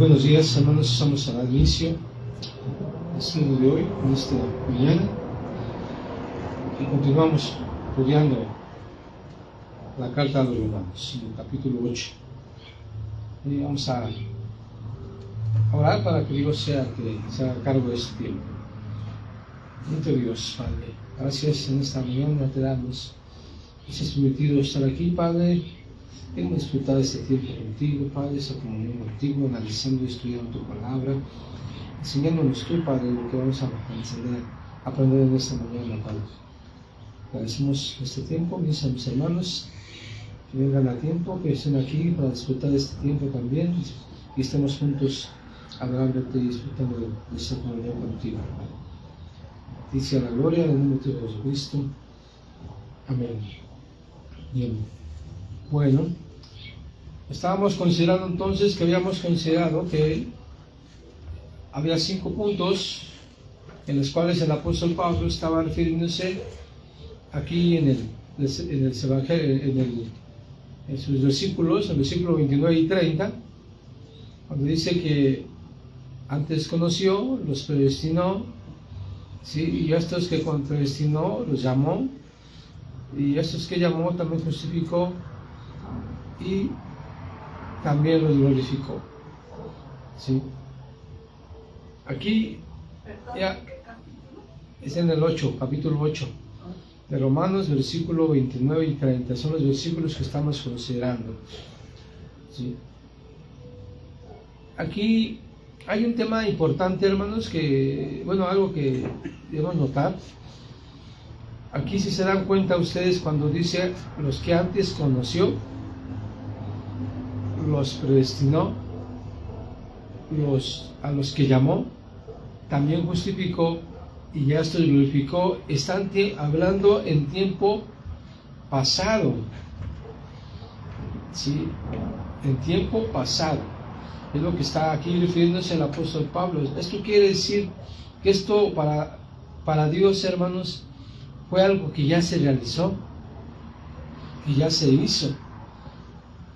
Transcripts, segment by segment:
Buenos días, hermanos. Estamos al inicio del estudio de hoy, en esta mañana, y continuamos estudiando la carta a los Romanos, en el capítulo 8. Y vamos a orar para que Dios sea que se haga cargo de este tiempo. Bendito Dios, Padre, gracias en esta mañana te damos. Nos has permitido estar aquí, Padre. Hemos disfrutado este tiempo contigo, Padre, esa comunión contigo, analizando y estudiando tu palabra, enseñándonos tú, Padre, lo que vamos a aprender en esta mañana, Padre. Agradecemos este tiempo, mis hermanos, que vengan a tiempo, que estén aquí para disfrutar de este tiempo también, y estemos juntos adorándote y disfrutando de esta comunión contigo, Padre. Dice a la gloria en el nombre de Jesucristo. Amén. Bien. Bueno, estábamos considerando entonces que habíamos considerado que había 5 puntos en los cuales el apóstol Pablo estaba refiriéndose aquí en sus versículos, el versículo 29 y 30, cuando dice que antes conoció, los predestinó, ¿sí? Y a estos que predestinó los llamó, y a estos que llamó también justificó, y también los glorificó. ¿Sí? Aquí ya es en el 8, capítulo 8 de Romanos, versículo 29 y 30. Son los versículos que estamos considerando. ¿Sí? Aquí hay un tema importante, hermanos, que, bueno, algo que debemos notar. Aquí, si se dan cuenta ustedes, cuando dice los que antes conoció, los predestinó, a los que llamó, también justificó, y ya esto glorificó, están hablando en tiempo pasado. ¿Sí? En tiempo pasado. Es lo que está aquí refiriéndose el apóstol Pablo. Esto quiere decir que esto para Dios, hermanos, fue algo que ya se realizó, que ya se hizo.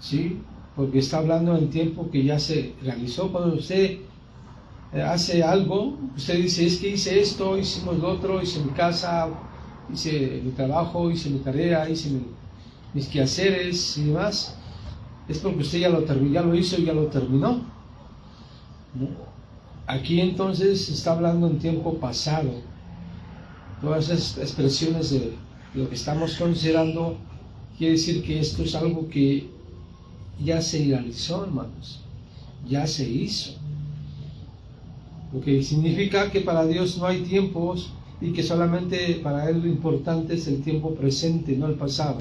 ¿Sí? Porque está hablando en tiempo que ya se realizó. Cuando usted hace algo, usted dice, es que hice esto, hicimos lo otro, hice mi casa, hice mi trabajo, hice mi tarea, hice mis quehaceres y demás. Es porque usted ya lo hizo y ya lo terminó, ¿no? Aquí entonces está hablando en tiempo pasado. Todas esas expresiones de lo que estamos considerando quiere decir que esto es algo que ya se realizó, hermanos, ya se hizo. Lo que significa que para Dios no hay tiempos y que solamente para Él lo importante es el tiempo presente, no el pasado.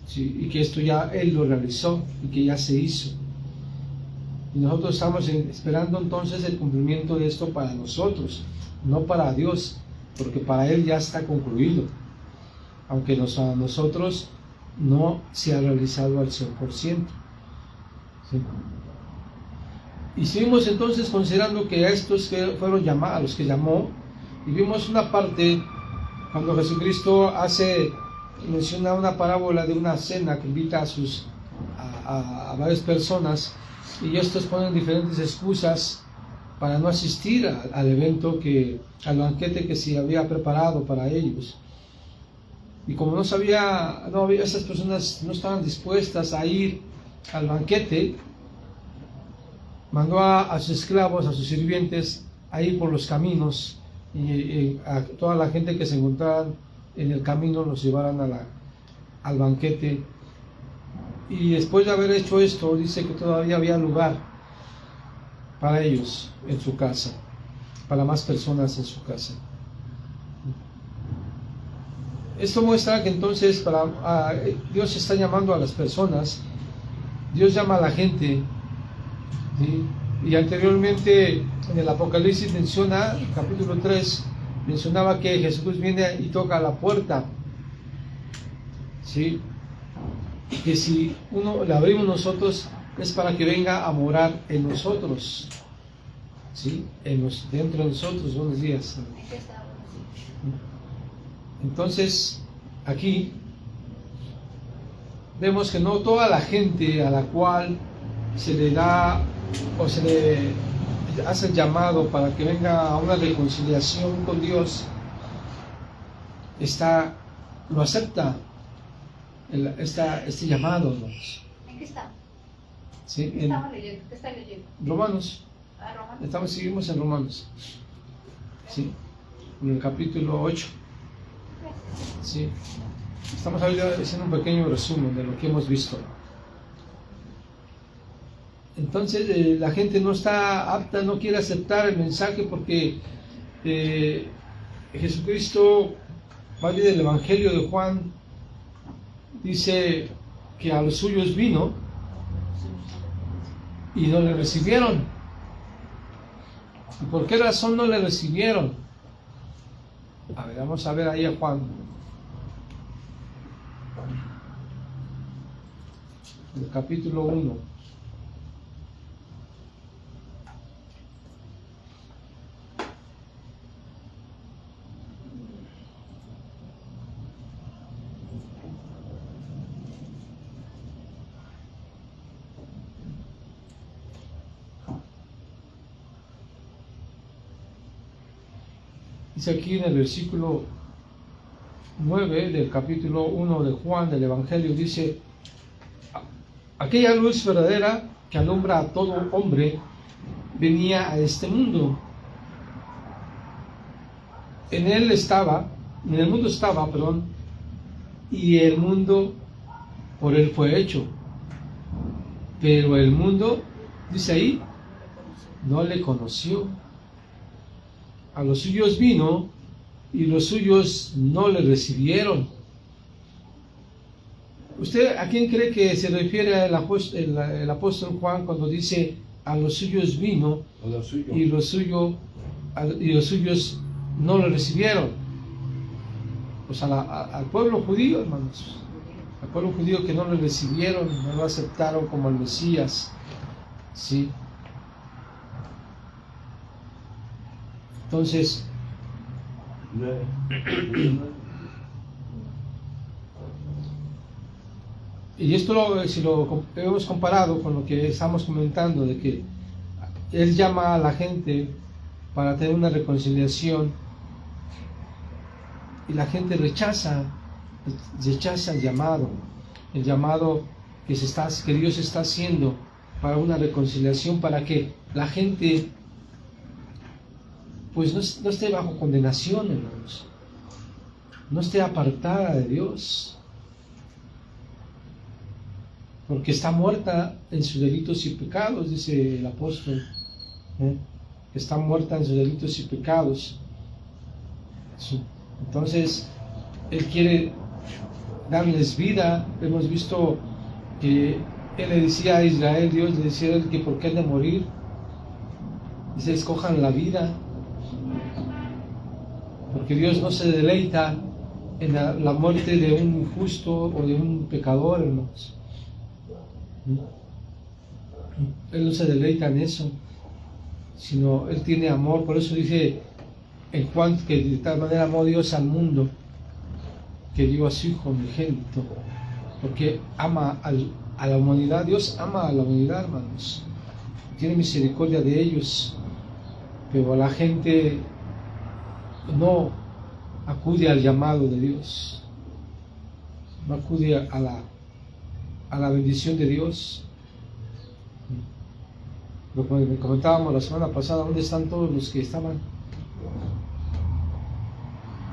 ¿Sí? Y que esto ya Él lo realizó y que ya se hizo. Y nosotros estamos esperando entonces el cumplimiento de esto para nosotros, no para Dios, porque para Él ya está concluido, aunque a nosotros no se ha realizado al 100%. ¿Sí? Y seguimos entonces considerando que a estos que fueron llamados, a los que llamó, y vimos una parte cuando Jesucristo menciona una parábola de una cena que invita a varias personas, y estos ponen diferentes excusas para no asistir al evento, al banquete que se había preparado para ellos. Y como esas personas no estaban dispuestas a ir al banquete, mandó a sus esclavos, a sus sirvientes, a ir por los caminos, y a toda la gente que se encontraban en el camino los llevaran al banquete. Y después de haber hecho esto, dice que todavía había lugar para ellos en su casa, para más personas en su casa. Esto muestra que entonces Dios está llamando a las personas, Dios llama a la gente, ¿sí? Y anteriormente en el Apocalipsis capítulo 3, mencionaba que Jesús viene y toca a la puerta, ¿sí? Que si le abrimos nosotros es para que venga a morar en nosotros, ¿sí? Dentro de nosotros. Buenos días. Entonces, aquí vemos que no toda la gente a la cual se le da o se le hace el llamado para que venga a una reconciliación con Dios, lo acepta este llamado, hermanos. ¿En qué está? ¿Sí? ¿Qué estamos leyendo? ¿Qué está leyendo? Romanos. Romanos. Seguimos en Romanos. ¿Sí? En el capítulo 8. ¿Sí? Estamos ahorita haciendo un pequeño resumen de lo que hemos visto. Entonces la gente no está apta, no quiere aceptar el mensaje porque Jesucristo, más bien el Evangelio de Juan, dice que a los suyos vino y no le recibieron. ¿Y por qué razón no le recibieron? A ver, vamos a ver ahí a Juan. El capítulo 1. Dice aquí en el versículo 9 del capítulo 1 de Juan del Evangelio, dice: aquella luz verdadera que alumbra a todo hombre venía a este mundo. En el mundo estaba, y el mundo por él fue hecho. Pero el mundo, dice ahí, no le conoció. A los suyos vino y los suyos no le recibieron. ¿Usted a quién cree que se refiere el apóstol Juan cuando dice a los suyos vino y los suyos no le recibieron? Pues al pueblo judío, hermanos. Al pueblo judío que no le recibieron, no lo aceptaron como el Mesías. ¿Sí? Entonces, y esto si lo hemos comparado con lo que estamos comentando, de que Él llama a la gente para tener una reconciliación y la gente rechaza el llamado que Dios está haciendo para una reconciliación, para que la gente pues no esté bajo condenación, hermanos, no esté apartada de Dios, porque está muerta en sus delitos y pecados, dice el apóstol, que está muerta en sus delitos y pecados. Entonces Él quiere darles vida. Hemos visto que Él le decía a Israel, Dios le decía a él que por qué han de morir, dice: escojan la vida, porque Dios no se deleita en la muerte de un justo o de un pecador, hermanos. Él no se deleita en eso, sino Él tiene amor. Por eso dice en Juan que de tal manera amó Dios al mundo que dio a su Hijo unigénito, porque ama a la humanidad. Dios ama a la humanidad, hermanos, tiene misericordia de ellos, pero la gente no acude al llamado de Dios, no acude a la bendición de Dios. Lo que comentábamos la semana pasada, ¿dónde están todos los que estaban?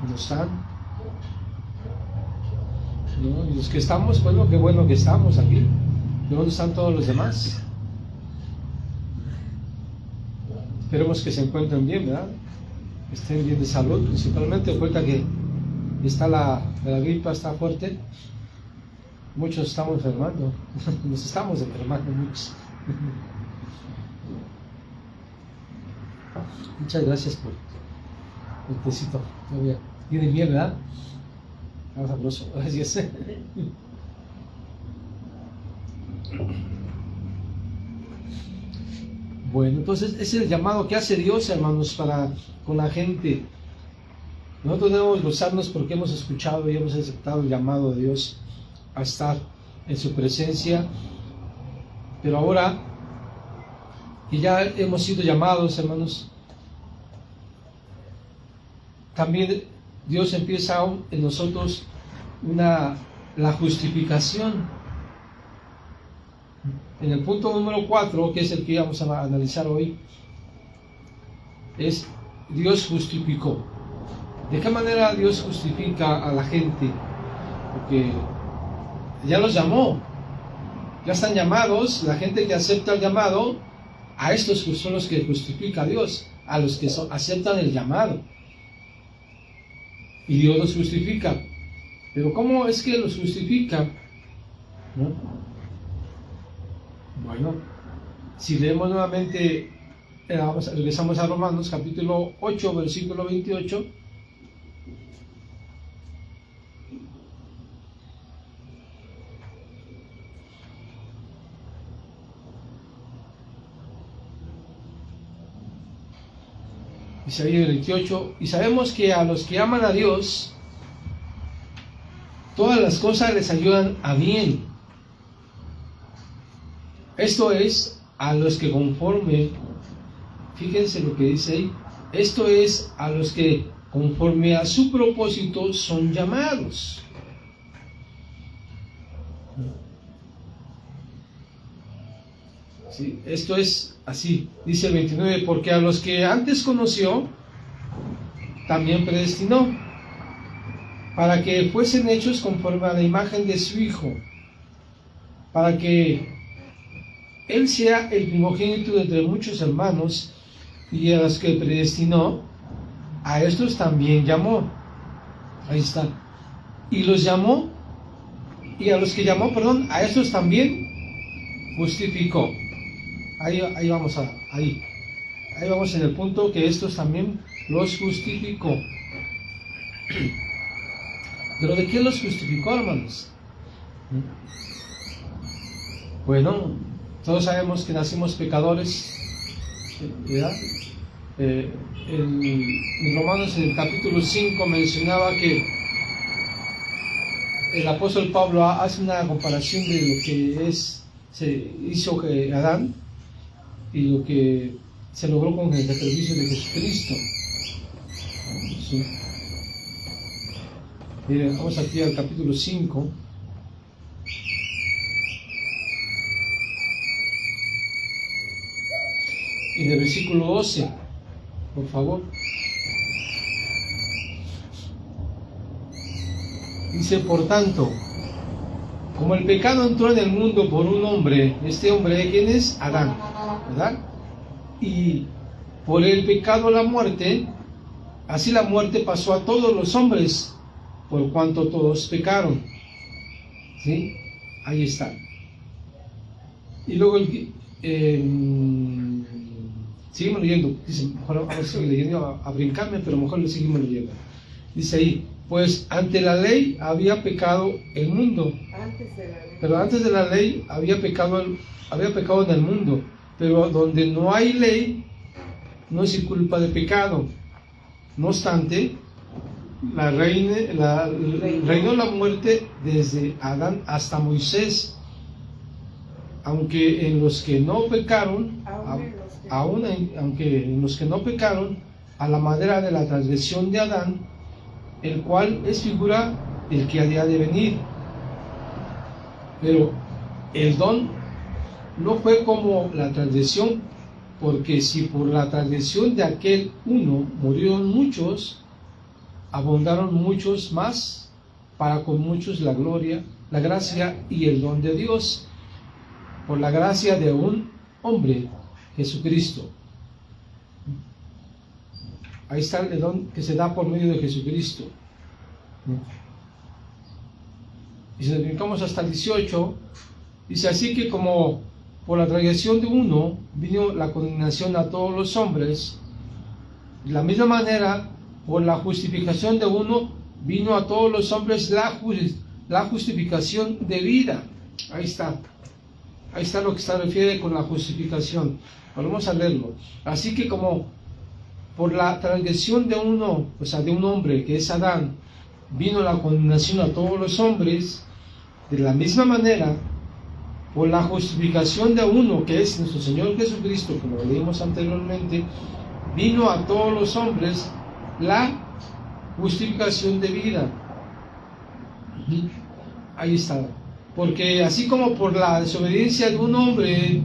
¿No están? ¿No? Y los que estamos, bueno, qué bueno que estamos aquí. ¿De dónde están todos los demás? Esperemos que se encuentren bien, ¿verdad? Que estén bien de salud, principalmente ahorita que está la gripa, está fuerte. Muchos estamos enfermando, nos estamos enfermando muchos. Muchas gracias por el tecito. Tiene miel, ¿verdad? Está sabroso, gracias. Bueno, entonces ese es el llamado que hace Dios, hermanos, con la gente. Nosotros debemos gozarnos porque hemos escuchado y hemos aceptado el llamado de Dios a estar en su presencia. Pero ahora que ya hemos sido llamados, hermanos, también Dios empieza en nosotros la justificación. En el punto número 4, que es el que vamos a analizar hoy, es Dios justificó. ¿De qué manera Dios justifica a la gente? Porque ya los llamó, ya están llamados. La gente que acepta el llamado, a estos son los que justifica a Dios, a los que aceptan el llamado. Y Dios los justifica. Pero ¿cómo es que los justifica? ¿No? Bueno, si leemos nuevamente, regresamos a Romanos capítulo 8, versículo 28. Dice ahí el 28, y sabemos que a los que aman a Dios, todas las cosas les ayudan a bien. Esto es, a los que conforme, fíjense lo que dice ahí, esto es a los que conforme a su propósito son llamados. ¿Sí? Esto es así, dice el 29, porque a los que antes conoció, también predestinó, para que fuesen hechos conforme a la imagen de su Hijo, para que Él sea el primogénito de entre muchos hermanos, y a los que predestinó, a estos también llamó. Ahí está. Y los llamó, y a los que llamó, a estos también justificó. Ahí vamos en el punto que estos también los justificó. ¿Pero de qué los justificó, hermanos? Bueno, todos sabemos que nacimos pecadores, ¿verdad? En Romanos, en el capítulo 5, mencionaba que el apóstol Pablo hace una comparación de lo que se hizo Adán y lo que se logró con el sacrificio de Jesucristo. ¿Sí? Miren, vamos aquí al capítulo 5. Y del versículo 12, por favor. Dice, por tanto, como el pecado entró en el mundo por un hombre, este hombre, ¿quién es? Adán, ¿verdad? Y por el pecado la muerte, así la muerte pasó a todos los hombres, por cuanto todos pecaron. ¿Sí? Ahí está. Y luego seguimos leyendo, dice, mejor vamos a seguir leyendo, a brincarme, pero mejor lo seguimos leyendo. Dice ahí, pues ante la ley había pecado el mundo. Pero antes de la ley había pecado en el mundo. Pero donde no hay ley, no es culpa de pecado. No obstante, reinó la muerte desde Adán hasta Moisés, aunque en los que no pecaron, aunque en los que no pecaron, a la manera de la transgresión de Adán, el cual es figura del que había de venir. Pero el don no fue como la transgresión, porque si por la transgresión de aquel uno murieron muchos, abundaron muchos más para con muchos la gloria, la gracia y el don de Dios, por la gracia de un hombre, Jesucristo. Ahí está el don que se da por medio de Jesucristo. Y si nos brincamos hasta el 18, dice, así que como por la transgresión de uno vino la condenación a todos los hombres, de la misma manera, por la justificación de uno vino a todos los hombres la justificación de vida. Ahí está lo que se refiere con la justificación. Vamos a leerlo. Así que como por la transgresión de uno, o sea, de un hombre que es Adán, vino la condenación a todos los hombres, de la misma manera, por la justificación de uno, que es nuestro Señor Jesucristo, como lo leímos anteriormente, vino a todos los hombres la justificación de vida. Ahí está. Porque así como por la desobediencia de un hombre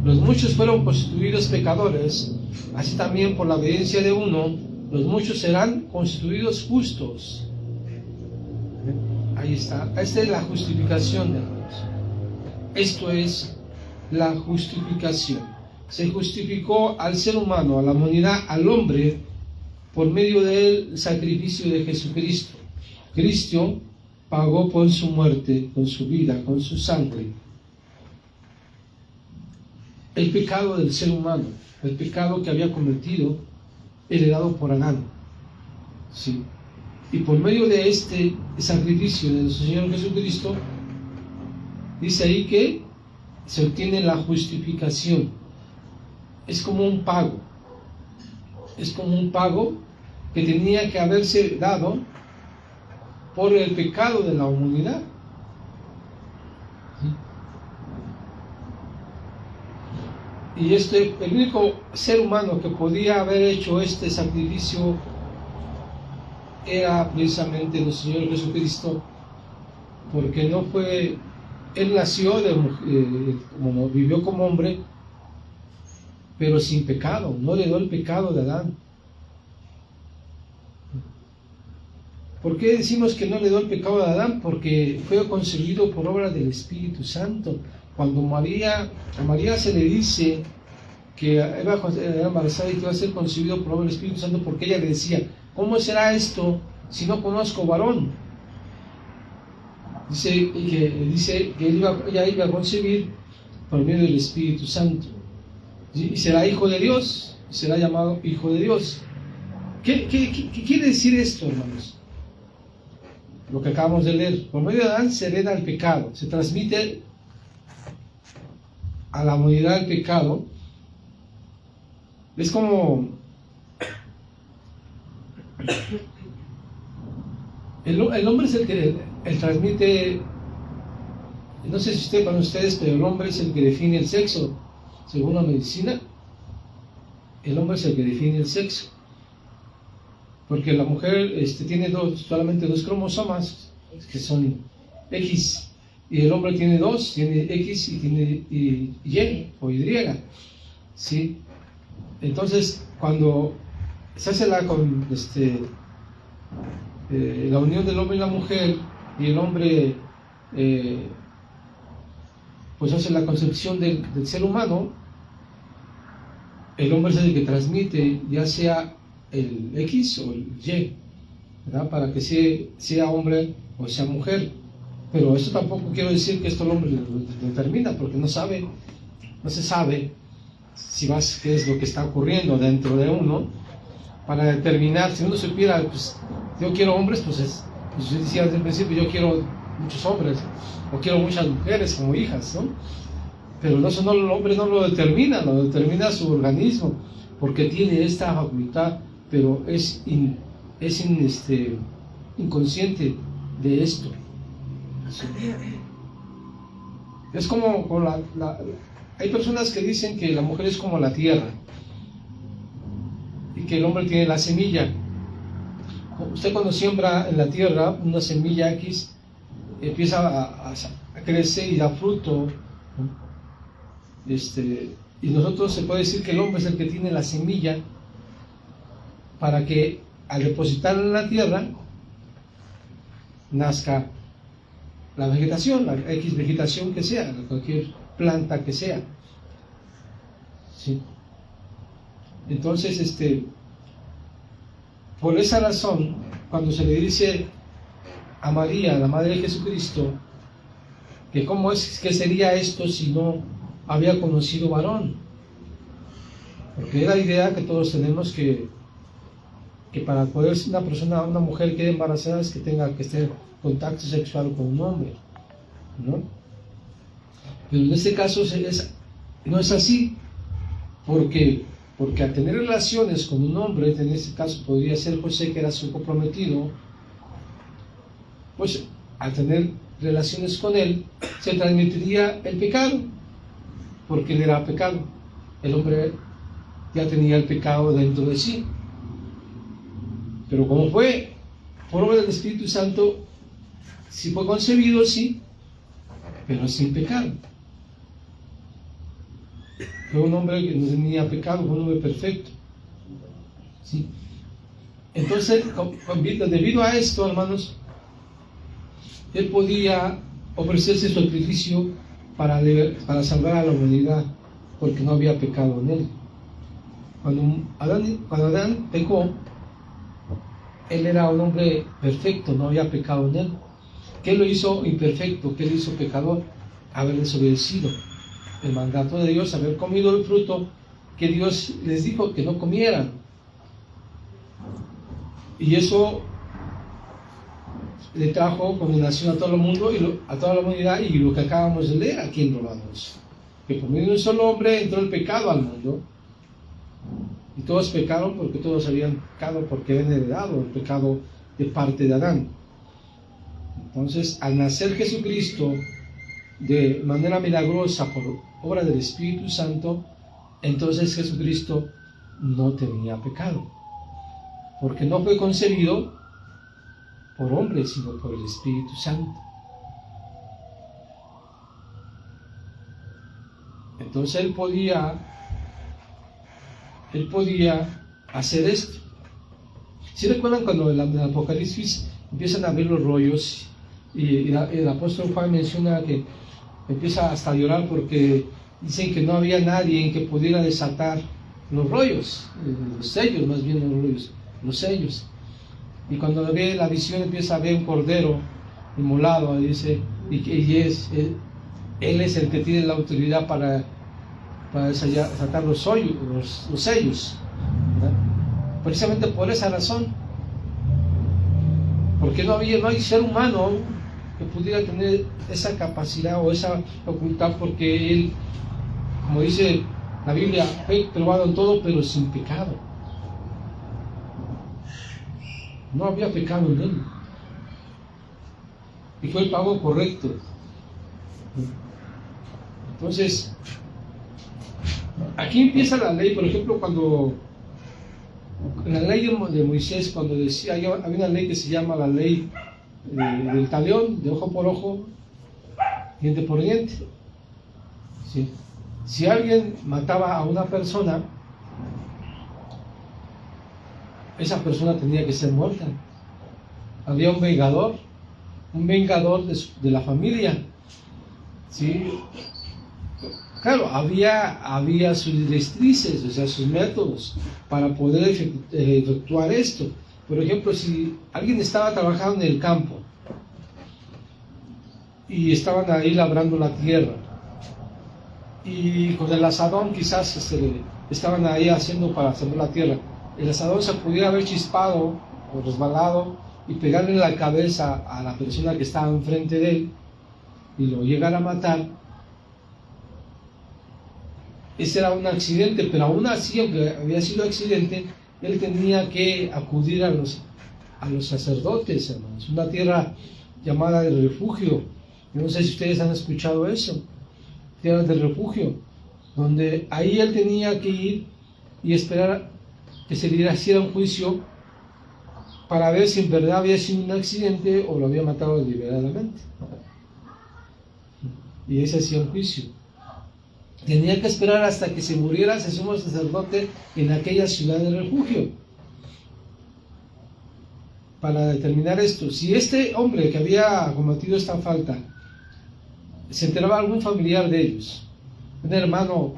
los muchos fueron constituidos pecadores, así también por la obediencia de uno los muchos serán constituidos justos. Ahí está. Esta es la justificación de Dios. Esto es la justificación. Se justificó al ser humano, a la humanidad, al hombre, por medio del sacrificio de Jesucristo. Cristo pagó por su muerte, con su vida, con su sangre, el pecado del ser humano, el pecado que había cometido, heredado por Adán. ¿Sí? Y por medio de este sacrificio de nuestro Señor Jesucristo, dice ahí que se obtiene la justificación. Es como un pago. Es como un pago que tenía que haberse dado por el pecado de la humanidad. ¿Sí? Y el único ser humano que podía haber hecho este sacrificio era precisamente el Señor Jesucristo, porque no fue, Él nació como vivió como hombre, pero sin pecado, no heredó el pecado de Adán. ¿Por qué decimos que no heredó el pecado de Adán? Porque fue concebido por obra del Espíritu Santo. Cuando a María se le dice que era embarazada y que iba a ser concebido por obra del Espíritu Santo, porque ella le decía, ¿cómo será esto si no conozco varón? Dice que ella iba a concebir por medio del Espíritu Santo. Y será hijo de Dios, será llamado hijo de Dios. ¿Qué quiere decir esto, hermanos? Lo que acabamos de leer. Por medio de Adán se hereda el pecado, se transmite a la humanidad el pecado. Es como el hombre es el que transmite. No sé si con ustedes, pero el hombre es el que define el sexo. Según la medicina, el hombre es el que define el sexo. Porque la mujer tiene solamente dos cromosomas, que son X, y el hombre tiene dos, tiene X y tiene Y o Y. ¿Sí? Entonces, cuando se hace la unión del hombre y la mujer, y el hombre pues hace la concepción del ser humano, el hombre es el que transmite, ya sea el X o el Y, ¿verdad? Para que sea hombre o sea mujer. Pero eso tampoco quiero decir que esto el hombre lo determina, porque no se sabe qué es lo que está ocurriendo dentro de uno para determinar. Si uno supiera, pues yo quiero hombres, pues yo decía desde el principio, yo quiero muchos hombres o quiero muchas mujeres como hijas, ¿no? Pero eso no, el hombre no lo determina su organismo, porque tiene esta facultad, pero es inconsciente de esto. ¿Sí? Es como hay personas que dicen que la mujer es como la tierra y que el hombre tiene la semilla. Usted cuando siembra en la tierra una semilla X, empieza a crecer y da fruto, ¿no? Y nosotros se puede decir que el hombre es el que tiene la semilla para que al depositarla en la tierra nazca la vegetación, la X vegetación que sea, cualquier planta que sea. ¿Sí? Entonces, por esa razón, cuando se le dice a María, la madre de Jesucristo, que cómo es que sería esto si no había conocido varón, porque es la idea que todos tenemos que para poder ser una mujer quede embarazada es que tenga que tener contacto sexual con un hombre, ¿no? Pero en este caso no es así, porque al tener relaciones con un hombre, en este caso podría ser José, que era su comprometido, pues al tener relaciones con él, se transmitiría el pecado, porque él era pecado. El hombre ya tenía el pecado dentro de sí. Pero como fue por obra del Espíritu Santo, sí fue concebido, sí, pero sin pecado. Fue un hombre que no tenía pecado, fue un hombre perfecto. ¿Sí? Entonces, debido a esto, hermanos, él podía ofrecerse sacrificio para salvar a la humanidad, porque no había pecado en él. Cuando Adán pecó, él era un hombre perfecto, no había pecado en él. ¿Qué lo hizo imperfecto? ¿Qué lo hizo pecador? Haber desobedecido el mandato de Dios, haber comido el fruto que Dios les dijo que no comieran. Y eso le trajo condenación a todo el mundo y a toda la humanidad, y lo que acabamos de leer aquí en Romanos, que por medio de un solo hombre entró el pecado al mundo, y todos pecaron porque todos habían pecado, porque habían heredado el pecado de parte de Adán. Entonces, al nacer Jesucristo de manera milagrosa por obra del Espíritu Santo, entonces Jesucristo no tenía pecado, porque no fue concebido por hombre, sino por el Espíritu Santo. Entonces él podía hacer esto. ¿Sí recuerdan cuando en el Apocalipsis empiezan a abrir los rollos y el apóstol Juan menciona que empieza hasta a llorar porque dicen que no había nadie en que pudiera desatar los rollos, los sellos, más bien los rollos, los sellos? Y cuando ve la visión empieza a ver un cordero inmolado, y dice, él es el que tiene la autoridad para desatar los sellos, ¿verdad? Precisamente por esa razón, porque no hay ser humano que pudiera tener esa capacidad o esa facultad, porque él, como dice la Biblia, fue probado en todo pero sin pecado. No había pecado en él, y fue el pago correcto. Entonces, aquí empieza la ley. Por ejemplo, cuando en la ley de Moisés, cuando decía, había una ley que se llama la ley del talión, de ojo por ojo, diente por diente. ¿Sí? Si alguien mataba a una persona, esa persona tenía que ser muerta. Había un vengador de la familia. ¿Sí? Claro, había sus directrices, o sea, sus métodos para poder efectuar esto. Por ejemplo, si alguien estaba trabajando en el campo y estaban ahí labrando la tierra, y con el asadón quizás estaban ahí haciendo para sembrar la tierra, el asadón se pudiera haber chispado o resbalado y pegarle en la cabeza a la persona que estaba enfrente de él y lo llegara a matar. Ese era un accidente, pero aún así, aunque había sido accidente, él tenía que acudir a los sacerdotes, hermanos. Una tierra llamada de refugio. Yo no sé si ustedes han escuchado eso. Tierra de refugio, donde ahí él tenía que ir y esperar que se le hiciera un juicio para ver si en verdad había sido un accidente o lo había matado deliberadamente. Y ese hacía un juicio. Tenía que esperar hasta que se muriera ese sumo sacerdote en aquella ciudad de refugio para determinar esto. Si este hombre que había cometido esta falta se enteraba algún familiar de ellos, un hermano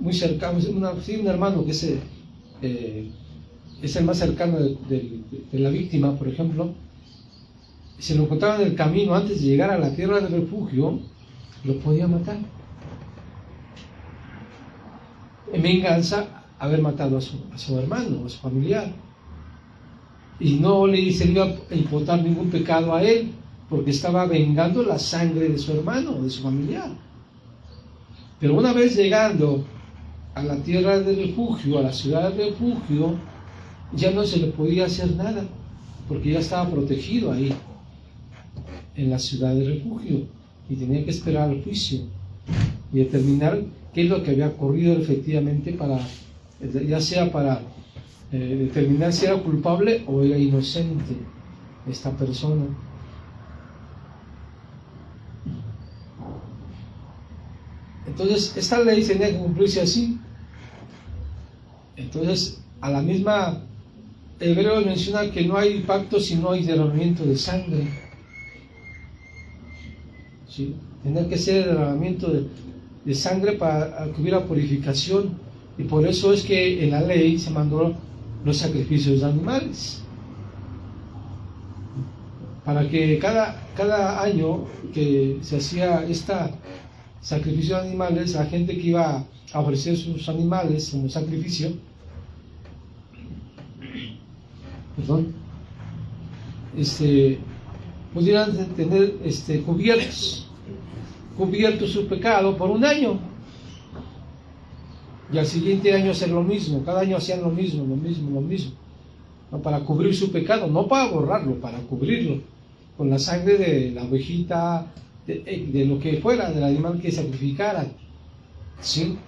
muy cercano, un hermano que es el más cercano de la víctima, por ejemplo, se lo encontraba en el camino antes de llegar a la tierra de refugio, lo podía matar. En venganza, haber matado a su hermano, a su familiar. Y no le iba a imputar ningún pecado a él, porque estaba vengando la sangre de su hermano, de su familiar. Pero una vez llegando a la tierra de refugio, a la ciudad de refugio, ya no se le podía hacer nada, porque ya estaba protegido ahí. en la ciudad de refugio y tenía que esperar al juicio y determinar qué es lo que había ocurrido efectivamente, para ya sea para determinar si era culpable o era inocente esta persona. Entonces esta ley tenía que cumplirse así. Entonces a la misma Hebreos menciona que no hay pacto si no hay derramamiento de sangre. ¿Sí? Tenía que ser el derramamiento de sangre para que hubiera purificación, y por eso es que en la ley se mandó los sacrificios de animales, para que cada año que se hacía sacrificio de animales, la gente que iba a ofrecer sus animales como sacrificio, pudieran tener cubierto su pecado por un año, y al siguiente año hacer lo mismo. Cada año hacían lo mismo, ¿no? Para cubrir su pecado, no para borrarlo, para cubrirlo con la sangre de la ovejita, de lo que fuera, del animal que sacrificaran, ¿sí?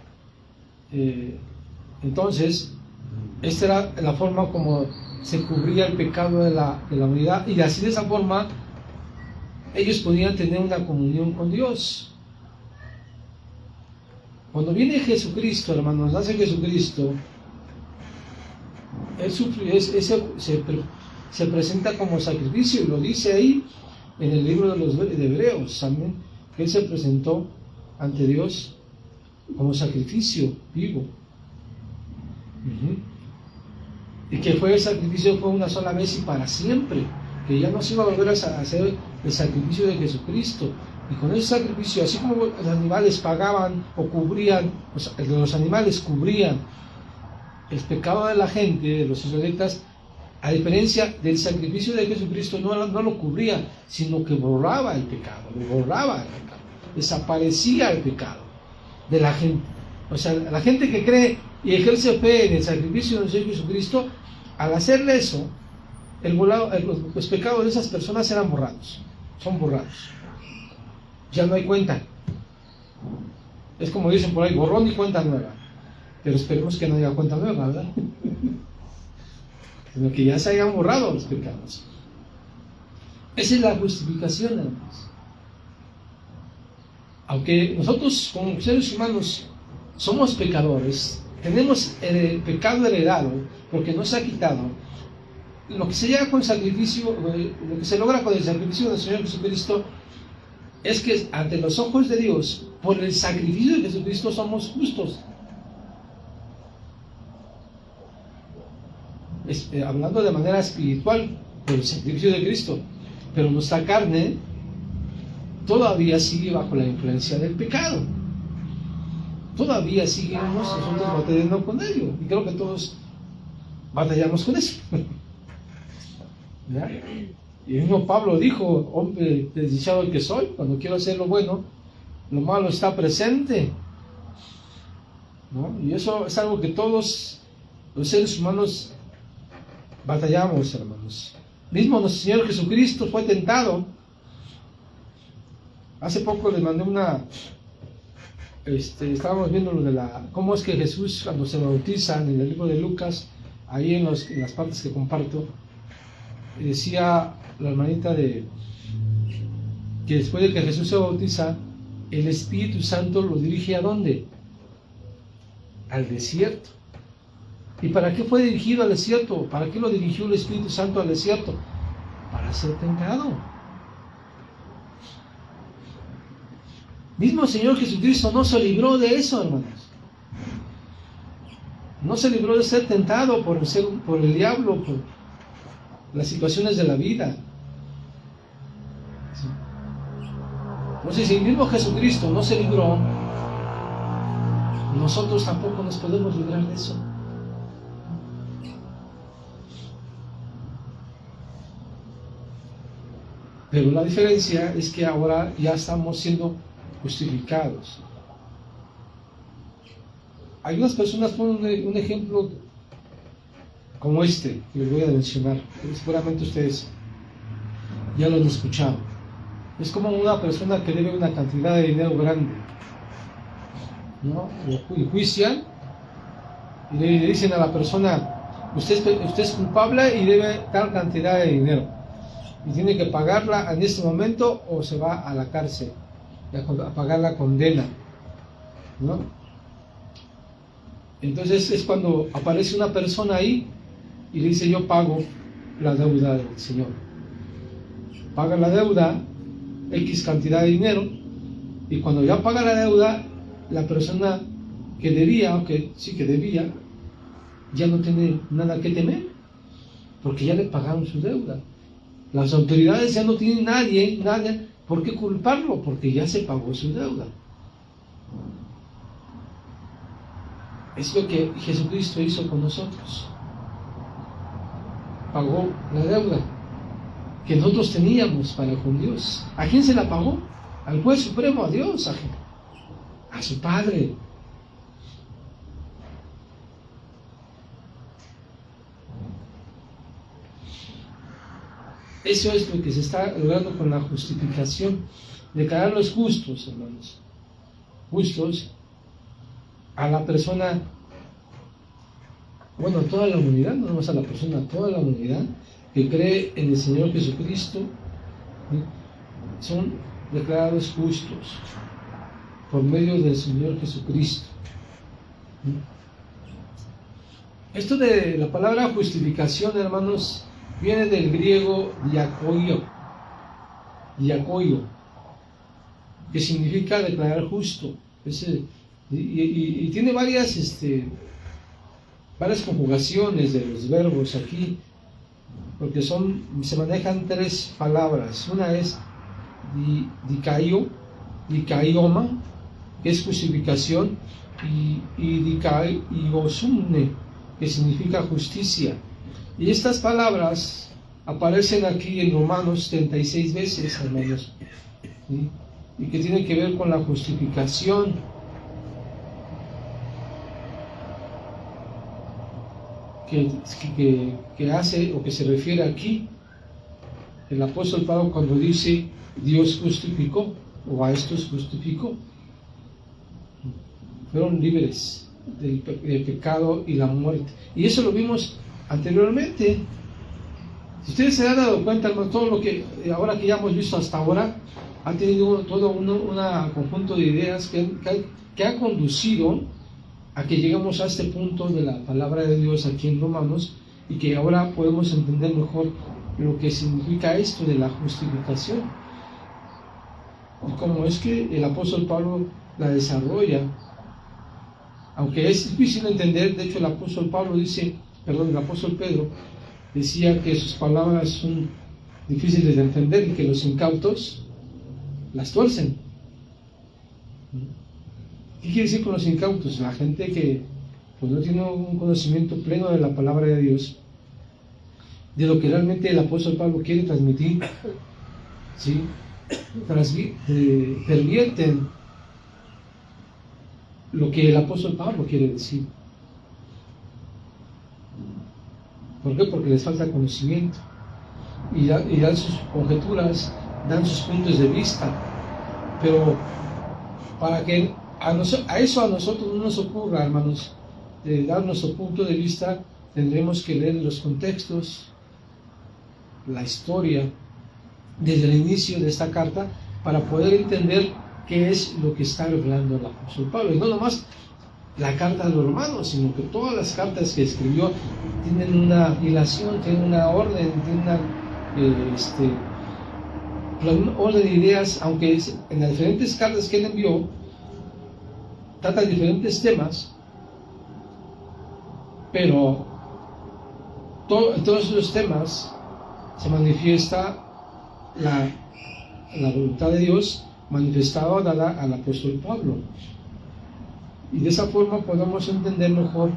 Entonces esta era la forma como se cubría el pecado de la humanidad, y así, de esa forma, ellos podían tener una comunión con Dios. Cuando viene Jesucristo, hermanos, nace Jesucristo, Él se presenta como sacrificio, y lo dice ahí en el libro de Hebreos también, que Él se presentó ante Dios como sacrificio vivo. Y que el sacrificio fue una sola vez y para siempre, que ya no se iba a volver a hacer el sacrificio de Jesucristo. Y con ese sacrificio, así como los animales pagaban o cubrían, los animales cubrían el pecado de la gente, de los israelitas, a diferencia del sacrificio de Jesucristo, no lo cubría, sino que borraba el pecado, desaparecía el pecado de la gente. O sea, la gente que cree y ejerce fe en el sacrificio del Señor Jesucristo, al hacerle eso, los pecados de esas personas eran borrados, son borrados. Ya no hay cuenta. Es como dicen por ahí, borrón y cuenta nueva. Pero esperemos que no haya cuenta nueva, ¿verdad? Sino que ya se hayan borrado los pecados. Esa es la justificación, hermanos. Aunque nosotros como seres humanos somos pecadores, tenemos el pecado heredado, porque no se ha quitado. Lo que se llega con el sacrificio, lo que se logra con el sacrificio del Señor Jesucristo, es que ante los ojos de Dios, por el sacrificio de Jesucristo, somos justos. Hablando de manera espiritual, por el sacrificio de Cristo, pero nuestra carne todavía sigue bajo la influencia del pecado. Todavía seguimos nosotros batallando con ello, y creo que todos batallamos con eso. ¿Ya? Y el mismo Pablo dijo: hombre desdichado el que soy, cuando quiero hacer lo bueno, lo malo está presente, ¿no? Y eso es algo que todos los seres humanos batallamos, hermanos. Mismo nuestro Señor Jesucristo fue tentado. Hace poco les mandé estábamos viendo lo de cómo es que Jesús, cuando se bautiza en el libro de Lucas, ahí en las partes que comparto, decía la hermanita que después de que Jesús se bautiza, el Espíritu Santo lo dirige ¿a dónde? Al desierto. ¿Y para qué fue dirigido al desierto? ¿Para qué lo dirigió el Espíritu Santo al desierto? Para ser tentado. Mismo Señor Jesucristo no se libró de eso, hermanos. No se libró de ser tentado por el diablo, por las situaciones de la vida. ¿Sí? Entonces, si el mismo Jesucristo no se libró, nosotros tampoco nos podemos librar de eso. Pero la diferencia es que ahora ya estamos siendo justificados. Algunas personas ponen un ejemplo como que les voy a mencionar, que seguramente ustedes ya lo han escuchado. Es como una persona que debe una cantidad de dinero grande, ¿no? Lo enjuician y le dicen a la persona, usted es culpable y debe tal cantidad de dinero y tiene que pagarla en este momento o se va a la cárcel a pagar la condena, ¿no? Entonces es cuando aparece una persona ahí y le dice, yo pago la deuda del Señor. Paga la deuda, X cantidad de dinero, y cuando ya paga la deuda, la persona que debía, o que sí que debía, ya no tiene nada que temer, porque ya le pagaron su deuda. Las autoridades ya no tienen nadie por qué culparlo, porque ya se pagó su deuda. Es lo que Jesucristo hizo con nosotros. Pagó la deuda que nosotros teníamos para con Dios. ¿A quién se la pagó? Al juez supremo, a Dios, a su Padre. Eso es lo que se está logrando con la justificación, declararlos justos, hermanos, justos a la persona, bueno, a toda la humanidad, no nomás a la persona, a toda la humanidad que cree en el Señor Jesucristo, ¿sí? Son declarados justos por medio del Señor Jesucristo. ¿Sí? Esto de la palabra justificación, hermanos, viene del griego diakoio, que significa declarar justo. Y tiene varias conjugaciones de los verbos aquí, porque se manejan tres palabras. Una es dikaioma, que es justificación, y dikaiosumne, que significa justicia. Y estas palabras aparecen aquí en Romanos 36 veces, hermanos, ¿sí? Y que tienen que ver con la justificación. Que hace o que se refiere aquí el apóstol Pablo cuando dice Dios justificó, o a estos justificó. Fueron libres del pecado y la muerte. Y eso lo vimos anteriormente. Si ustedes se han dado cuenta, hermano, todo lo que ahora que ya hemos visto hasta ahora ha tenido todo un conjunto de ideas que ha conducido a que lleguemos a este punto de la palabra de Dios aquí en Romanos, y que ahora podemos entender mejor lo que significa esto de la justificación y cómo es que el apóstol Pablo la desarrolla. Aunque es difícil de entender, de hecho el apóstol Pedro decía que sus palabras son difíciles de entender y que los incautos las tuercen. ¿Qué quiere decir con los incautos? La gente que pues no tiene un conocimiento pleno de la palabra de Dios, de lo que realmente el apóstol Pablo quiere transmitir, ¿sí? Pervierten lo que el apóstol Pablo quiere decir. ¿Por qué? Porque les falta conocimiento y dan sus conjeturas, dan sus puntos de vista, pero para que a nosotros no nos ocurra, hermanos, de dar nuestro punto de vista, tendremos que leer los contextos, la historia, desde el inicio de esta carta, para poder entender qué es lo que está revelando el apóstol Pablo. Y no nomás la carta de los Romanos, sino que todas las cartas que escribió tienen una dilación, tienen una orden, tienen una orden de ideas, aunque en las diferentes cartas que él envió tratan diferentes temas, pero en todos esos temas se manifiesta la voluntad de Dios manifestada dada al apóstol Pablo, y de esa forma podemos entender mejor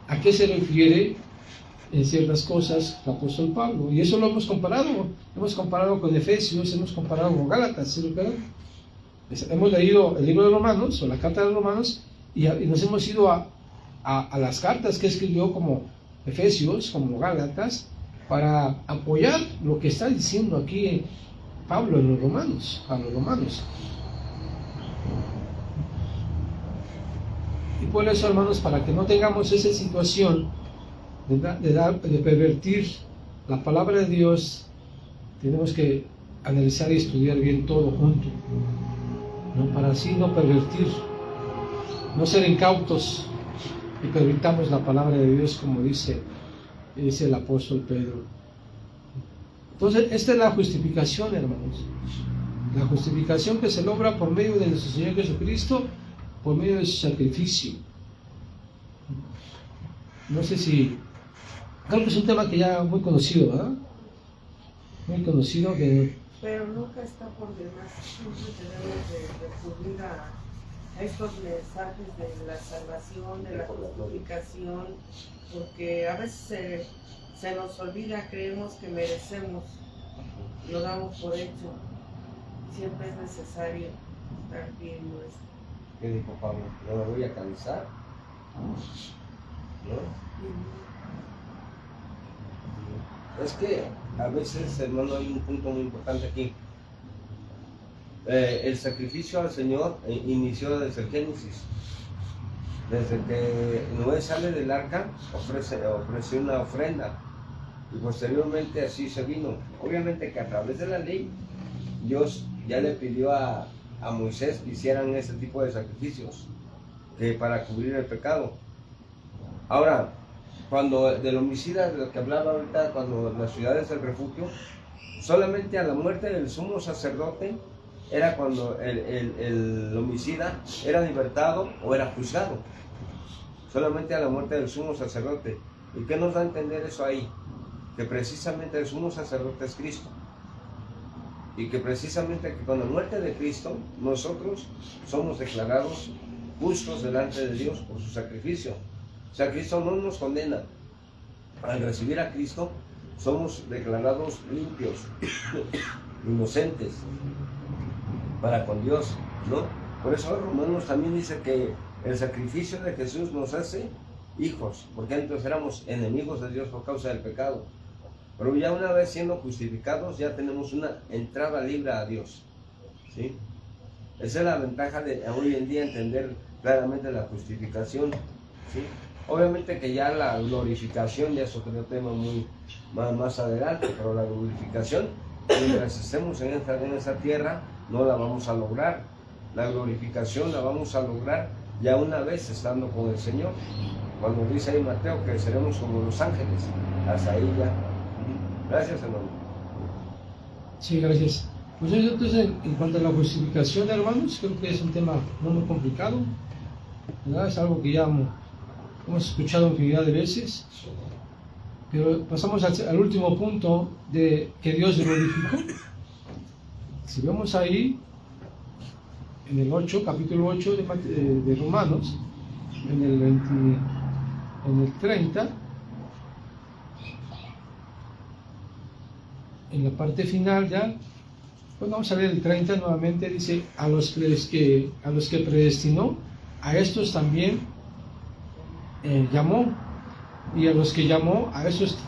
a qué se refiere en ciertas cosas el apóstol Pablo. Y eso lo hemos comparado con Efesios, hemos comparado con Gálatas, ¿sí lo creen? Hemos leído el libro de Romanos o la carta de Romanos y nos hemos ido a las cartas que escribió como Efesios, como Gálatas, para apoyar lo que está diciendo aquí Pablo en los Romanos, a los romanos. Y por eso, hermanos, para que no tengamos esa situación de pervertir la palabra de Dios, tenemos que analizar y estudiar bien todo junto, ¿no? Para así no pervertir, no ser incautos y pervirtamos la palabra de Dios, como dice el apóstol Pedro. Entonces, esta es la justificación, hermanos. La justificación que se logra por medio de nuestro Señor Jesucristo, por medio de su sacrificio. No sé si... Creo que es un tema que ya muy conocido, ¿verdad? Muy conocido que... Pero nunca está por demás. Siempre tenemos de recurrir a estos mensajes de la salvación, de la justificación, porque a veces se nos olvida, creemos que merecemos, lo damos por hecho. Siempre es necesario estar bien nuestro. ¿Qué dijo Pablo? No me voy a cansar, ¿no? Es que a veces, hermano, hay un punto muy importante aquí. El sacrificio al Señor inició desde el Génesis. Desde que Noé sale del arca, ofrece una ofrenda. Y posteriormente así se vino. Obviamente que a través de la ley, Dios ya le pidió a Moisés que hicieran ese tipo de sacrificios para cubrir el pecado. Ahora, cuando del homicida, de lo que hablaba ahorita, cuando las ciudades del refugio, solamente a la muerte del sumo sacerdote era cuando el homicida era libertado o era juzgado. Solamente a la muerte del sumo sacerdote. ¿Y qué nos da a entender eso ahí? Que precisamente el sumo sacerdote es Cristo. Y que precisamente que con la muerte de Cristo nosotros somos declarados justos delante de Dios por su sacrificio. O sea, Cristo no nos condena. Al recibir a Cristo somos declarados limpios, inocentes para con Dios, ¿no? Por eso Romanos también dice que el sacrificio de Jesús nos hace hijos, porque antes éramos enemigos de Dios por causa del pecado. Pero ya una vez siendo justificados, ya tenemos una entrada libre a Dios, ¿sí? Esa es la ventaja de hoy en día entender claramente la justificación, ¿sí? Obviamente que ya la glorificación ya es otro tema más adelante, pero la glorificación, mientras estemos en esa tierra, no la vamos a lograr. La glorificación la vamos a lograr ya una vez estando con el Señor. Cuando dice ahí Mateo que seremos como los ángeles, hasta ahí ya. Gracias, hermano. Sí, gracias. Pues entonces, en cuanto a la justificación, hermanos, creo que es un tema no muy complicado, ¿verdad? Es algo que ya hemos escuchado infinidad de veces, pero pasamos al último punto de que Dios glorificó. Si vemos ahí, en el 8, capítulo 8 de Romanos, en el 30, en la parte final ya, pues vamos a ver el 30 nuevamente, dice, a los que predestinó, a estos también llamó, y a los que llamó, a estos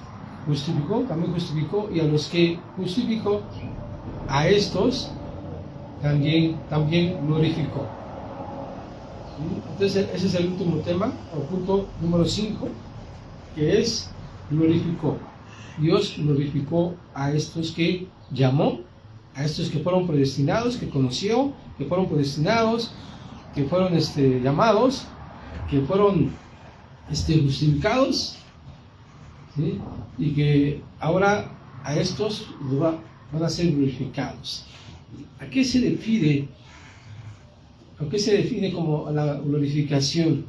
justificó, también justificó, y a los que justificó, a estos también glorificó. ¿Sí? Entonces ese es el último tema, o punto número 5, que es glorificó. Dios glorificó a estos que llamó, a estos que fueron predestinados, que conoció, que fueron predestinados, que fueron llamados, que fueron justificados, ¿sí? Y que ahora a estos van a ser glorificados. ¿A qué se define como la glorificación?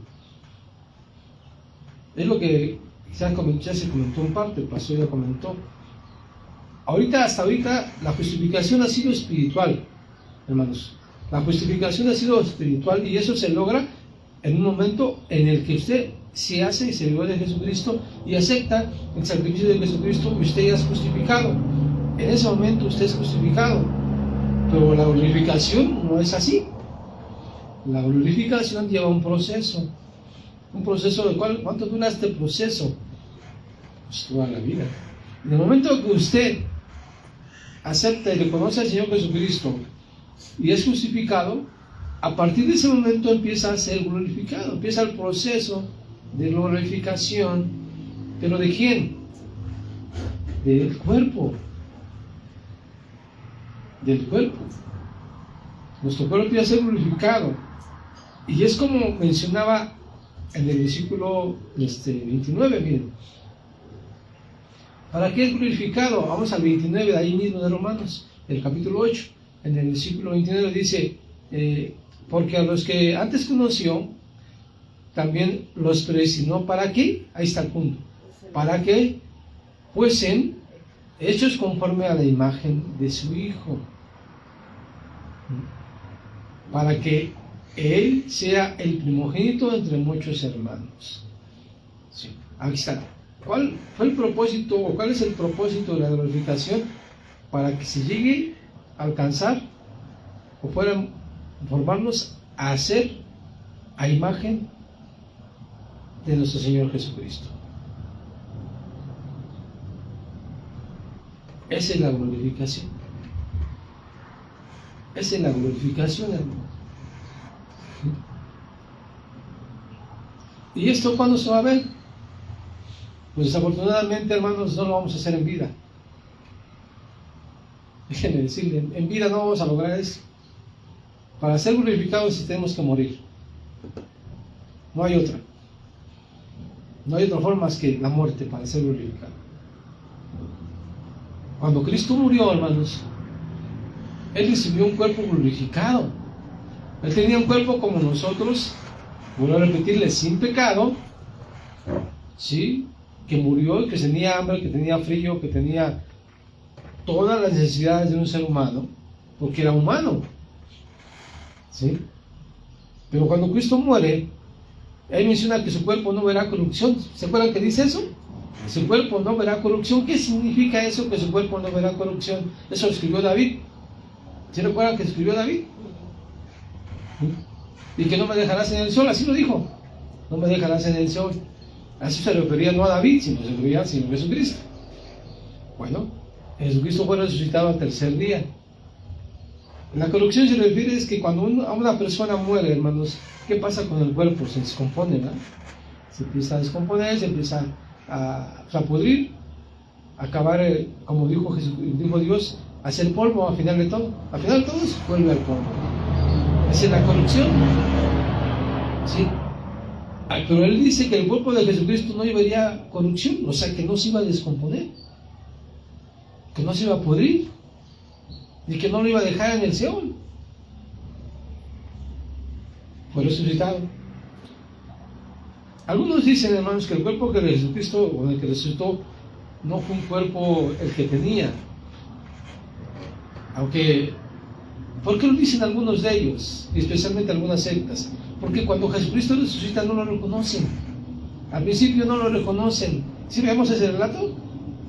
Es lo que ya se comentó en parte, el pastor ya comentó. Hasta ahorita la justificación ha sido espiritual, hermanos. La justificación ha sido espiritual y eso se logra en un momento en el que usted se hace y se libera de Jesucristo y acepta el sacrificio de Jesucristo y usted ya es justificado. En ese momento usted es justificado. Pero la glorificación no es así. La glorificación lleva un proceso. Un proceso del cual, ¿cuánto dura este proceso? Pues toda la vida. En el momento que usted acepta y reconoce al Señor Jesucristo y es justificado, a partir de ese momento empieza a ser glorificado, empieza el proceso de glorificación. ¿Pero de quién? Del cuerpo. Del cuerpo. Nuestro cuerpo empieza a ser glorificado. Y es como mencionaba en el versículo 29, miren. ¿Para qué es glorificado? Vamos al 29 de ahí mismo de Romanos, el capítulo 8. En el versículo 29 dice, porque a los que antes conoció, también los predestinó. ¿Para qué? Ahí está el punto. Para que fuesen hechos conforme a la imagen de su Hijo. Para que Él sea el primogénito entre muchos hermanos. Sí, ahí está. ¿Cuál fue el propósito o cuál es el propósito de la glorificación? Para que se llegue a alcanzar o fueran formarnos a hacer a imagen de nuestro Señor Jesucristo. Esa es la glorificación. Esa es la glorificación, hermano. ¿Y esto cuándo se va a ver? Pues desafortunadamente, hermanos, no lo vamos a hacer en vida. Déjenme decirle, en vida no vamos a lograr eso. Para ser glorificados tenemos que morir. No hay otra. No hay otra forma más que la muerte para ser glorificado. Cuando Cristo murió, hermanos, Él recibió un cuerpo glorificado. Él tenía un cuerpo como nosotros, vuelvo a repetirle, sin pecado, ¿sí? Que murió, que tenía hambre, que tenía frío, que tenía todas las necesidades de un ser humano, porque era humano, ¿sí? Pero cuando Cristo muere, Él menciona que su cuerpo no verá corrupción. ¿Se acuerdan que dice eso? Su cuerpo no verá corrupción. ¿Qué significa eso, que su cuerpo no verá corrupción? Eso lo escribió David. ¿Se recuerdan que escribió David? Y que no me dejarás en el sol, así lo dijo. No me dejarás en el sol. A eso se refería no a David, sino se refería al Señor Jesucristo. Bueno, Jesucristo fue resucitado al tercer día. La corrupción se refiere es que cuando una persona muere, hermanos, ¿qué pasa con el cuerpo? Se descompone, ¿verdad? Se empieza a descomponer, se empieza a pudrir, a acabar, como dijo Dios, a ser polvo al final de todo. Al final de todo se vuelve al polvo. Esa es la corrupción. ¿Sí? Pero Él dice que el cuerpo de Jesucristo no llevaría corrupción, o sea, que no se iba a descomponer, que no se iba a pudrir, y que no lo iba a dejar en el Seol. Fue resucitado. Algunos dicen, hermanos, que el cuerpo que Jesucristo, o el que resucitó, no fue un cuerpo el que tenía. Aunque, ¿por qué lo dicen algunos de ellos? Y especialmente algunas sectas. Porque cuando Jesucristo resucita no lo reconocen. Al principio no lo reconocen. ¿Sí vemos ese relato?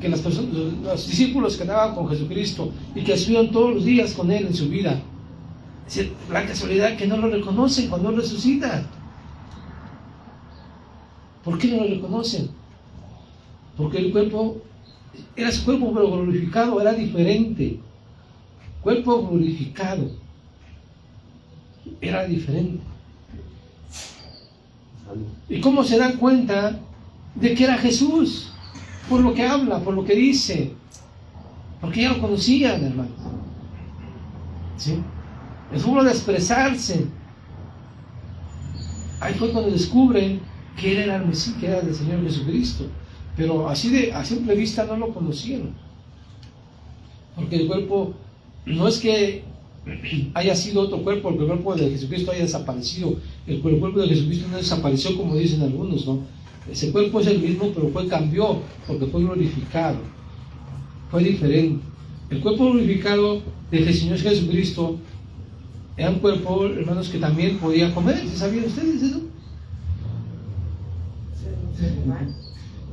Que las personas, los discípulos que andaban con Jesucristo y que estuvieron todos los días con Él en su vida, la casualidad que no lo reconocen cuando Él resucita. ¿Por qué no lo reconocen? Porque el cuerpo era su cuerpo, pero glorificado, era diferente. Cuerpo glorificado era diferente. ¿Y cómo se dan cuenta de que era Jesús? Por lo que habla, por lo que dice, porque ya lo conocían, hermanos. ¿Sí? Es forma de expresarse. Ahí fue cuando descubren que Él era el Mesías, que era el Señor Jesucristo. Pero así a simple vista no lo conocieron. Porque el cuerpo no es que haya sido otro cuerpo, el cuerpo de Jesucristo haya desaparecido. El cuerpo de Jesucristo no desapareció como dicen algunos, ¿no? Ese cuerpo es el mismo, pero cambió, porque fue glorificado. Fue diferente. El cuerpo glorificado del Señor Jesucristo era un cuerpo, hermanos, que también podía comer. ¿Sabían ustedes eso?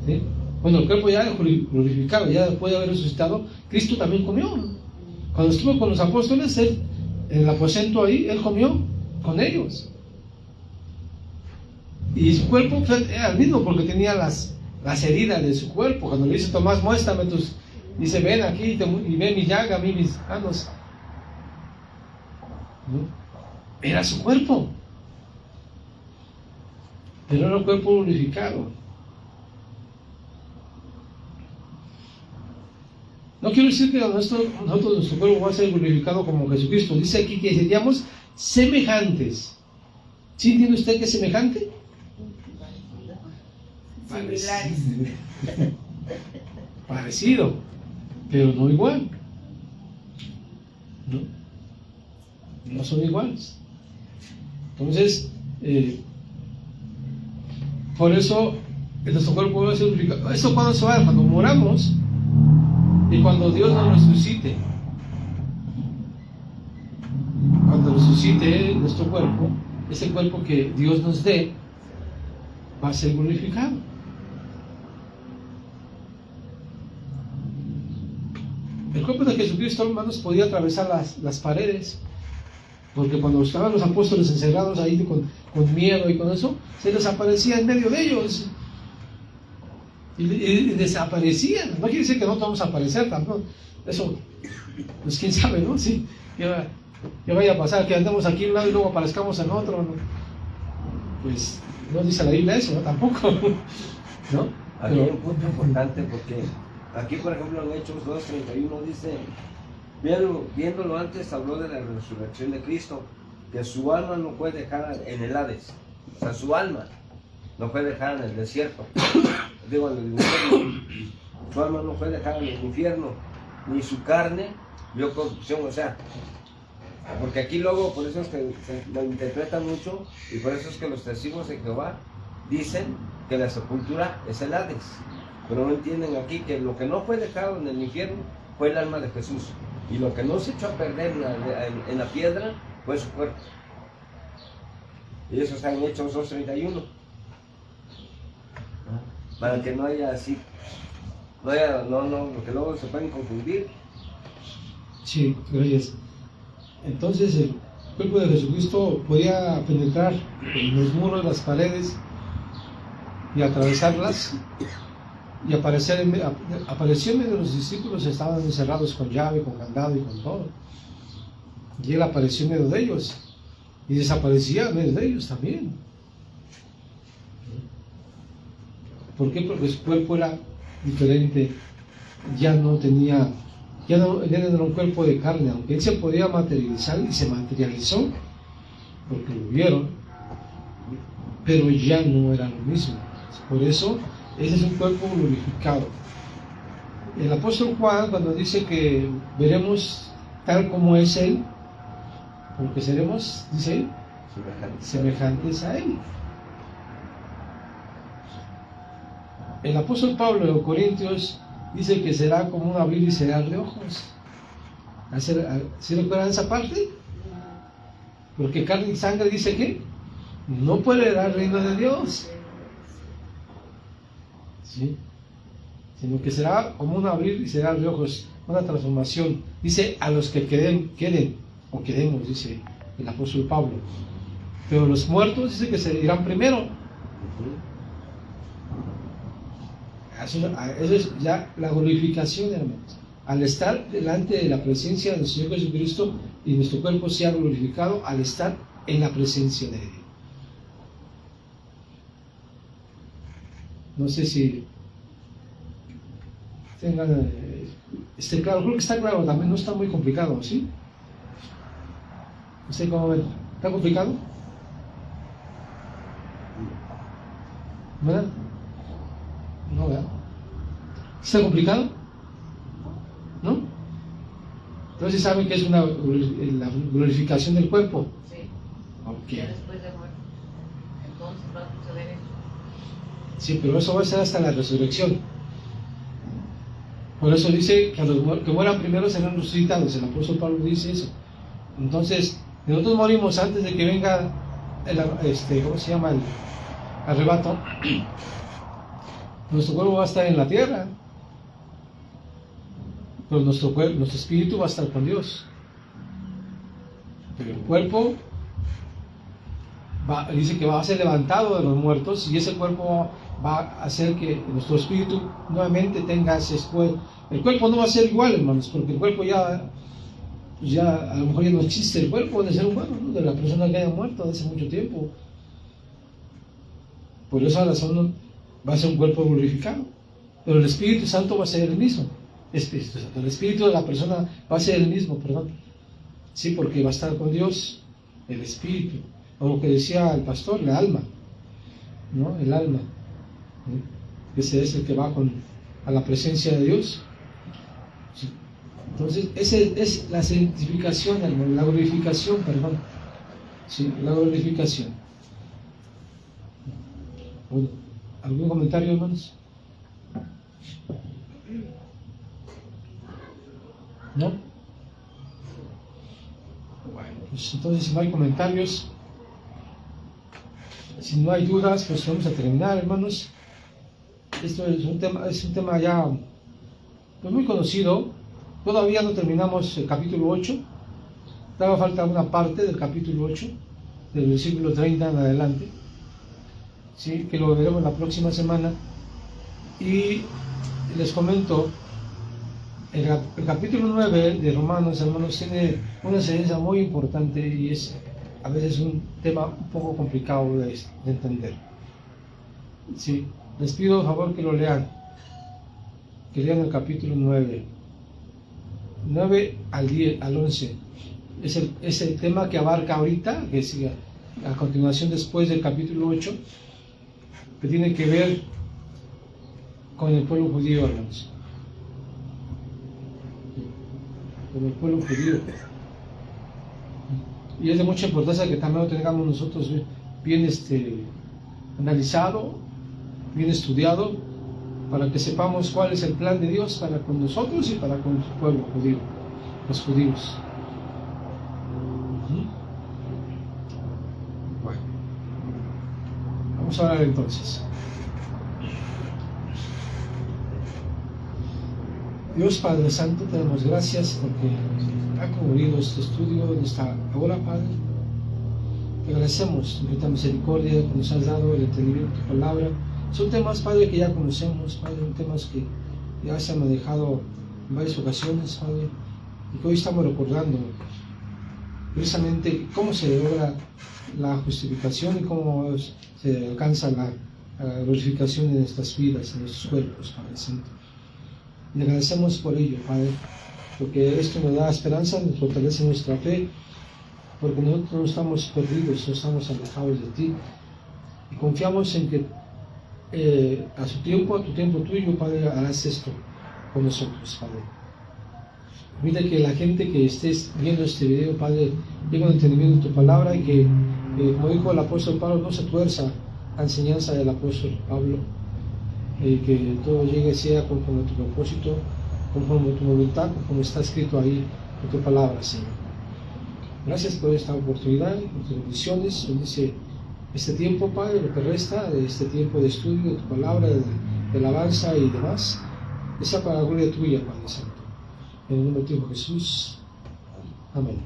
¿Sí? Bueno, el cuerpo ya glorificado, ya después de haber resucitado, Cristo también comió. Cuando estuvo con los apóstoles, Él, en el aposento ahí, Él comió con ellos. Y su cuerpo era el mismo, porque tenía las heridas de su cuerpo. Cuando le dice Tomás, muéstrame Dice, ven aquí y ve mi llaga, mis manos. ¿No? Era su cuerpo, pero era un cuerpo glorificado. No quiero decir que nuestro cuerpo va a ser glorificado como Jesucristo. Dice aquí que seríamos semejantes. ¿Sí entiende usted que es semejante? Similares. Parecido, pero no igual. No son iguales. Entonces, por eso nuestro cuerpo va a ser glorificado. ¿Esto cuándo se va? Cuando moramos y cuando Dios nos resucite. Cuando resucite nuestro cuerpo, ese cuerpo que Dios nos dé va a ser glorificado. El cuerpo de Jesucristo, hermanos, podía atravesar las paredes, porque cuando estaban los apóstoles encerrados ahí con miedo y con eso, se les aparecía en medio de ellos y desaparecían. No quiere decir que no vamos a aparecer tampoco. Eso, pues quién sabe, ¿no? Sí, que vaya a pasar, que andemos aquí en un lado y luego aparezcamos en otro, ¿no? Pues no dice la Biblia eso, ¿no? Tampoco, ¿no? Aquí hay un punto importante porque aquí, por ejemplo, en Hechos 2:31 dice, viéndolo antes, habló de la resurrección de Cristo, que su alma no fue dejada en el Hades, o sea, su alma no fue dejada en el desierto, digo, en el infierno, su alma no fue dejada en el infierno, ni su carne vio corrupción, o sea, porque aquí luego, por eso es que se lo interpreta mucho, y por eso es que los testigos de Jehová dicen que la sepultura es el Hades. Pero no entienden aquí que lo que no fue dejado en el infierno fue el alma de Jesús. Y lo que no se echó a perder en la piedra fue su cuerpo. Y eso está en Hechos 2:31. Para que no haya así, porque luego se pueden confundir. Sí, gracias. Entonces el cuerpo de Jesucristo podía penetrar en los muros, las paredes y atravesarlas. Y apareció en medio de los discípulos, estaban encerrados con llave, con candado y con todo. Y él apareció en medio de ellos y desaparecía en medio de ellos también. ¿Por qué? Porque su cuerpo era diferente, ya no era un cuerpo de carne, aunque él se podía materializar y se materializó, porque lo vieron, pero ya no era lo mismo. Por eso, ese es un cuerpo glorificado. El apóstol Juan, cuando dice que veremos tal como es él, porque seremos, dice él, semejantes a él. El apóstol Pablo en Corintios dice que será como un abrir y cerrar de ojos. ¿Sí recuerdan esa parte? Porque carne y sangre dice que no puede dar el reino de Dios, ¿sí? Sino que será como un abrir y cerrar de ojos, una transformación. Dice a los que queden o quedemos, dice el apóstol Pablo. Pero los muertos dice que se irán primero. Eso es ya la glorificación, hermanos. Al estar delante de la presencia del Señor Jesucristo y nuestro cuerpo sea glorificado al estar en la presencia de Él. No sé si tengan esté claro, creo que está claro también, no está muy complicado, ¿sí? No sé cómo ver, ¿está complicado? ¿Verdad? No, ¿verdad? ¿Está complicado? ¿No? Entonces saben que es la glorificación del cuerpo. Sí. Okay. Ya después de muerte. Entonces va a suceder eso. Sí, pero eso va a ser hasta la resurrección. Por eso dice que a los que mueran primero serán resucitados. El apóstol Pablo dice eso. Entonces, nosotros morimos antes de que venga ¿cómo se llama? El arrebato. Nuestro cuerpo va a estar en la tierra, pero nuestro espíritu va a estar con Dios. Pero el cuerpo dice que va a ser levantado de los muertos y ese cuerpo va a hacer que nuestro espíritu nuevamente tenga ese cuerpo. El cuerpo no va a ser igual, hermanos, porque el cuerpo ya a lo mejor ya no existe el cuerpo del ser humano, ¿no? De la persona que haya muerto hace mucho tiempo. Por esa razón va a ser un cuerpo glorificado, pero el Espíritu Santo va a ser el mismo. El espíritu de la persona va a ser el mismo, perdón. Sí, porque va a estar con Dios, el espíritu, o lo que decía el pastor, el alma, ¿no? El alma, ¿no? Ese es el que va a la presencia de Dios. Sí. Entonces, esa es la santificación, hermano, la glorificación, perdón. Sí, la glorificación. Bueno, ¿algún comentario, hermanos? ¿No? Bueno, pues entonces si no hay comentarios, si no hay dudas, pues vamos a terminar, hermanos. Esto es un tema ya pues muy conocido. Todavía no terminamos el capítulo 8. Todavía falta una parte del capítulo 8, del versículo 30 en adelante, ¿sí? Que lo veremos la próxima semana. Y les comento, el capítulo 9 de Romanos, hermanos, tiene una enseñanza muy importante y es a veces un tema un poco complicado de entender. Sí, les pido por favor que lo lean, que lean el capítulo 9 al 11. Es el tema que abarca ahorita, que es a continuación después del capítulo 8, que tiene que ver con el pueblo judío, hermanos. Con el pueblo judío. Y es de mucha importancia que también lo tengamos nosotros bien analizado, bien estudiado, para que sepamos cuál es el plan de Dios para con nosotros y para con su pueblo judío, los judíos. Bueno, vamos a hablar entonces. Dios Padre Santo, te damos gracias porque ha cubrido este estudio en esta hora, Padre. Te agradecemos infinita misericordia que nos has dado el entendimiento de tu palabra. Son temas, Padre, que ya conocemos, Padre, temas que ya se han manejado en varias ocasiones, Padre, y que hoy estamos recordando precisamente cómo se logra la justificación y cómo se alcanza la glorificación en nuestras vidas, en nuestros cuerpos, Padre Santo. Le agradecemos por ello, Padre, porque esto nos da esperanza, nos fortalece nuestra fe, porque nosotros no estamos perdidos, no estamos alejados de ti, y confiamos en que a su tiempo, a tu tiempo tuyo, Padre, harás esto con nosotros, Padre. Permite que la gente que estés viendo este video, Padre, tenga un entendimiento de tu palabra y que, como dijo el apóstol Pablo, no se tuerza la enseñanza del apóstol Pablo, y que todo llegue sea conforme a tu propósito, conforme a tu voluntad, como está escrito ahí en tu palabra, Señor. Gracias por esta oportunidad, por tus bendiciones. Bendice este tiempo, Padre, lo que resta de este tiempo de estudio de tu palabra, de alabanza y demás. Esa para la gloria tuya, Padre Santo. En el nombre de Jesús. Amén.